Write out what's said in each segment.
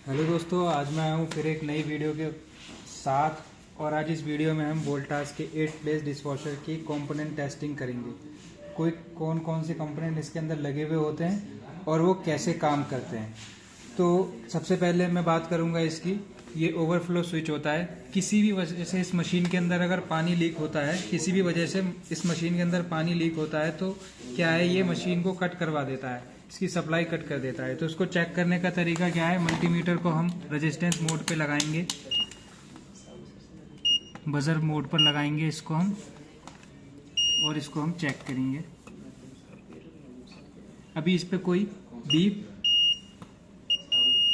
Hello दोस्तों, आज मैं आया हूँ फिर एक नई वीडियो के साथ। और आज इस वीडियो में हम वोल्टास के 8 प्लेस डिशवॉशर की कंपोनेंट टेस्टिंग करेंगे। कौन कौन से कंपोनेंट इसके अंदर लगे हुए होते हैं और वो कैसे काम करते हैं। तो सबसे पहले मैं बात करूंगा इसकी। ये ओवरफ्लो स्विच होता है। किसी भी वजह से इस मशीन के अंदर अगर पानी लीक होता है, किसी भी वजह से इस मशीन के अंदर पानी लीक होता है तो क्या है, ये मशीन को कट करवा देता है, इसकी सप्लाई कट कर देता है। तो इसको चेक करने का तरीका क्या है, मल्टीमीटर को हम रेजिस्टेंस मोड पे लगाएंगे, बजर मोड पर लगाएंगे इसको हम, और इसको हम चेक करेंगे। अभी इस पे कोई बीप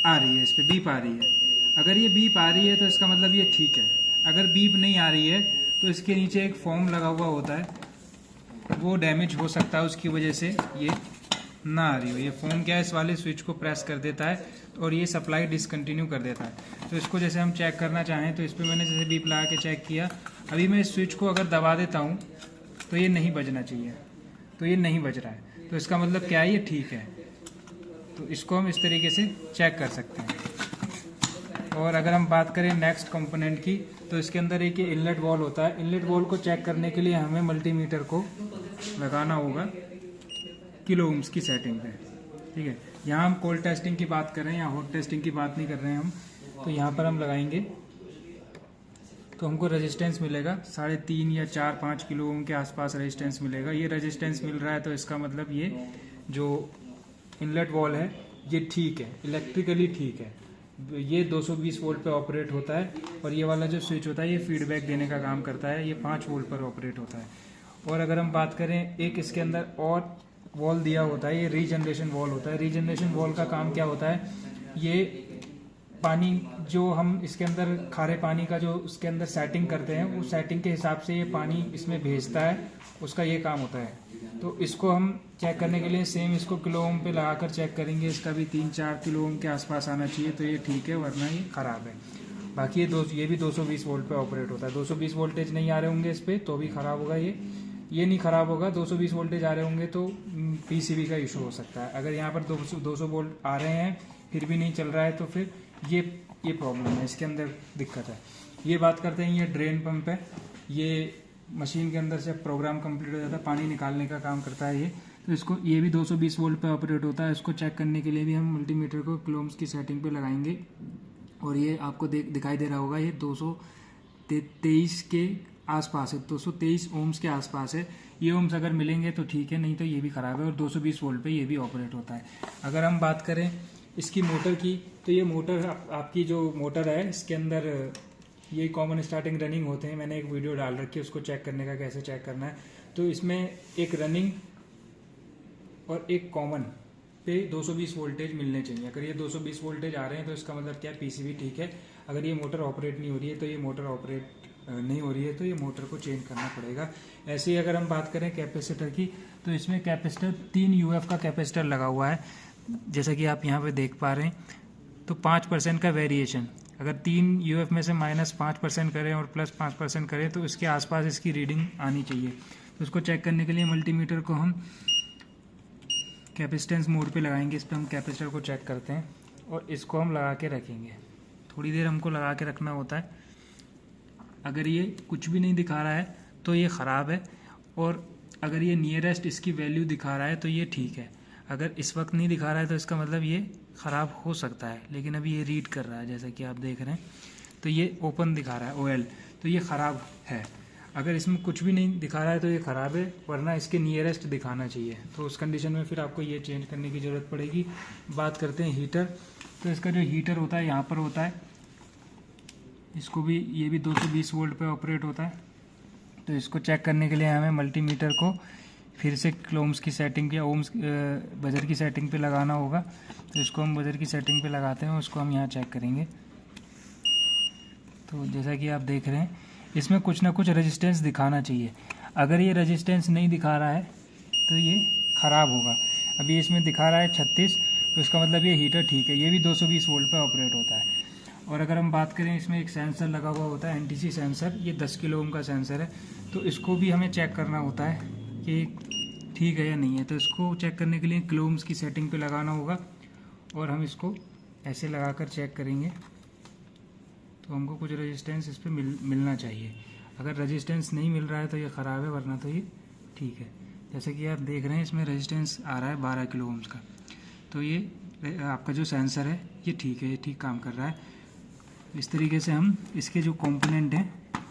आ रही है, इस पे बीप आ रही है। अगर ये बीप आ रही है तो इसका मतलब ये ठीक है। अगर बीप नहीं आ रही है तो इसके नीचे एक फोम लगा हुआ होता है, वो डैमेज हो सकता है, उसकी वजह से ये ना आ रही हो। ये फोम क्या है, इस वाले स्विच को प्रेस कर देता है और ये सप्लाई डिसकंटिन्यू कर देता है। तो इसको जैसे हम चेक करना चाहें तो इस पर मैंने जैसे बीप लगा के चेक किया। अभी मैं इस स्विच को अगर दबा देता हूँ तो ये नहीं बजना चाहिए, तो ये नहीं बज रहा है। तो इसका मतलब क्या है, ये ठीक है। तो इसको हम इस तरीके से चेक कर सकते हैं। और अगर हम बात करें नेक्स्ट कंपोनेंट की, तो इसके अंदर एक ये इनलेट वॉल होता है। इनलेट वॉल को चेक करने के लिए हमें मल्टीमीटर को लगाना होगा किलो ओम्स की सेटिंग पे। ठीक है, यहाँ हम कोल्ड टेस्टिंग की बात कर रहे हैं, यहाँ हॉट टेस्टिंग की बात नहीं कर रहे हैं हम। तो यहाँ पर हम लगाएंगे तो हमको रेजिस्टेंस मिलेगा 3.5 या 4-5 किलो ओम के आसपास रेजिस्टेंस मिलेगा। ये रेजिस्टेंस मिल रहा है तो इसका मतलब ये जो इनलेट वॉल है ये ठीक है, इलेक्ट्रिकली ठीक है। ये 220 वोल्ट पे ऑपरेट होता है और ये वाला जो स्विच होता है ये फीडबैक देने का काम करता है, ये 5 वोल्ट पर ऑपरेट होता है। और अगर हम बात करें, एक इसके अंदर और वॉल दिया होता है, ये रीजनरेशन वॉल होता है। रीजनरेशन वॉल का काम क्या होता है, ये पानी जो हम इसके अंदर खारे पानी का जो उसके अंदर सेटिंग करते हैं, उस सेटिंग के हिसाब से ये पानी इसमें भेजता है, उसका ये काम होता है। तो इसको हम चेक करने के लिए सेम इसको किलो ओम पे लगाकर चेक करेंगे। इसका भी 3-4 किलो ओम के आसपास आना चाहिए तो ये ठीक है, वरना ये खराब है। बाकी ये भी 220 वोल्ट पे ऑपरेट होता है। 220 वोल्टेज नहीं आ रहे होंगे इस पे तो भी खराब होगा। ये नहीं खराब होगा। 220 वोल्टेज आ रहे होंगे तो पीसीबी का इशू हो सकता है। अगर यहाँ पर 200 वोल्ट आ रहे हैं फिर भी नहीं चल रहा है तो फिर ये प्रॉब्लम है, इसके अंदर दिक्कत है। ये बात करते हैं, ये ड्रेन पंप है। ये मशीन के अंदर से प्रोग्राम कंप्लीट हो जाता है, पानी निकालने का काम करता है ये। तो इसको ये भी 220 वोल्ट पे ऑपरेट होता है। इसको चेक करने के लिए भी हम मल्टीमीटर को किलो ओम्स की सेटिंग पे लगाएंगे और ये आपको दिखाई दे रहा होगा, ये 223 के आसपास है, 223 ओम्स के आसपास है। ये ओम्स अगर मिलेंगे तो ठीक है, नहीं तो ये भी खराब है। और 220 वोल्ट पे ये भी ऑपरेट होता है। अगर हम बात करें इसकी मोटर की, तो ये मोटर आपकी जो मोटर है इसके अंदर ये कॉमन स्टार्टिंग रनिंग होते हैं। मैंने एक वीडियो डाल रखी है उसको चेक करने का, कैसे चेक करना है। तो इसमें एक रनिंग और एक कॉमन पे 220 वोल्टेज मिलने चाहिए। अगर ये 220 वोल्टेज आ रहे हैं तो इसका मतलब क्या, पीसीबी ठीक है। अगर ये मोटर ऑपरेट नहीं हो रही है तो ये मोटर ऑपरेट नहीं हो रही है तो ये मोटर को चेंज करना पड़ेगा। ऐसे ही अगर हम बात करें कैपेसिटर की, तो इसमें कैपेसिटर 3 यूएफ का कैपेसिटर लगा हुआ है, जैसा कि आप यहाँ पे देख पा रहे हैं। तो 5% का वेरिएशन, अगर 3 यूएफ में से -5% करें और +5% करें तो इसके आसपास इसकी रीडिंग आनी चाहिए। तो उसको चेक करने के लिए मल्टीमीटर को हम कैपेसिटेंस मोड पे लगाएंगे। इस पर हम कैपेसिटर को चेक करते हैं और इसको हम लगा के रखेंगे। थोड़ी देर हमको लगा के रखना होता है। अगर ये कुछ भी नहीं दिखा रहा है तो ये ख़राब है, और अगर ये नियरेस्ट इसकी वैल्यू दिखा रहा है तो ये ठीक है। अगर इस वक्त नहीं दिखा रहा है तो इसका मतलब ये ख़राब हो सकता है। लेकिन अभी ये रीड कर रहा है, जैसा कि आप देख रहे हैं। तो ये ओपन दिखा रहा है OL, तो ये ख़राब है। अगर इसमें कुछ भी नहीं दिखा रहा है तो ये ख़राब है, वरना इसके नियरेस्ट दिखाना चाहिए। तो उस कंडीशन में फिर आपको ये चेंज करने की ज़रूरत पड़ेगी। बात करते हैं हीटर। तो इसका जो हीटर होता है यहाँ पर होता है, इसको भी ये भी 220 वोल्ट पे ऑपरेट होता है। तो इसको चेक करने के लिए हमें मल्टीमीटर को फिर से ओम्स की सेटिंग या ओम्स बजर की सेटिंग पे लगाना होगा। तो इसको हम बजर की सेटिंग पे लगाते हैं, उसको हम यहाँ चेक करेंगे। तो जैसा कि आप देख रहे हैं, इसमें कुछ ना कुछ रेजिस्टेंस दिखाना चाहिए। अगर ये रेजिस्टेंस नहीं दिखा रहा है तो ये ख़राब होगा। अभी इसमें दिखा रहा है 36, तो इसका मतलब ये हीटर ठीक है। ये भी 220 वोल्ट पे ऑपरेट होता है। और अगर हम बात करें, इसमें एक सेंसर लगा हुआ होता है, NTC सेंसर। ये 10 किलो ओम का सेंसर है। तो इसको भी हमें चेक करना होता है कि ठीक है या नहीं है। तो इसको चेक करने के लिए किलो ओम्स की सेटिंग पे लगाना होगा और हम इसको ऐसे लगाकर चेक करेंगे तो हमको कुछ रेजिस्टेंस इस पर मिलना चाहिए। अगर रेजिस्टेंस नहीं मिल रहा है तो ये ख़राब है, वरना तो ये ठीक है। जैसे कि आप देख रहे हैं इसमें रेजिस्टेंस आ रहा है 12 किलो ओम्स का, तो ये आपका जो सेंसर है ये ठीक है, ये ठीक काम कर रहा है। इस तरीके से हम इसके जो कंपोनेंट हैं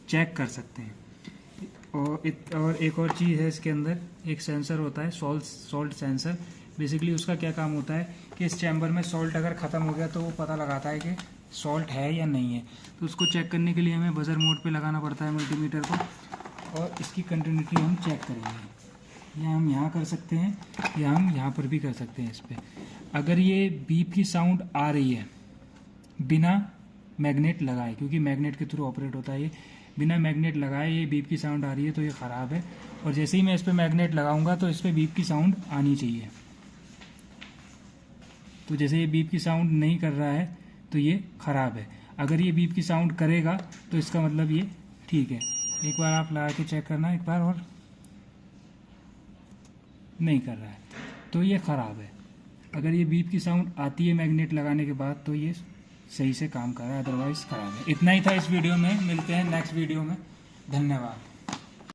चेक कर सकते हैं। और एक और चीज़ है इसके अंदर, एक सेंसर होता है सॉल्ट सेंसर। बेसिकली उसका क्या काम होता है कि इस चैम्बर में सॉल्ट अगर ख़त्म हो गया तो वो पता लगाता है कि सॉल्ट है या नहीं है। तो उसको चेक करने के लिए हमें बजर मोड पे लगाना पड़ता है मल्टीमीटर को, और इसकी कंटिन्यूटी हम चेक करेंगे। या हम यहाँ कर सकते हैं या हम यहाँ पर भी कर सकते हैं इस पर। अगर ये बीप की साउंड आ रही है बिना मैग्नेट लगाए, क्योंकि मैग्नेट के थ्रू ऑपरेट होता है ये, बिना मैग्नेट लगाए ये बीप की साउंड आ रही है तो ये ख़राब है। और जैसे ही मैं इस पर मैग्नेट लगाऊंगा तो इस पर बीप की साउंड आनी चाहिए। तो जैसे ये बीप की साउंड नहीं कर रहा है तो ये ख़राब है। अगर ये बीप की साउंड करेगा तो इसका मतलब ये ठीक है। एक बार आप लगा के चेक करना एक बार, और नहीं कर रहा है तो ये ख़राब है। अगर ये बीप की साउंड आती है मैग्नेट लगाने के बाद तो ये सही से काम कर रहा है, अदरवाइज़ ख़राब है। इतना ही था इस वीडियो में, मिलते हैं नेक्स्ट वीडियो में। धन्यवाद।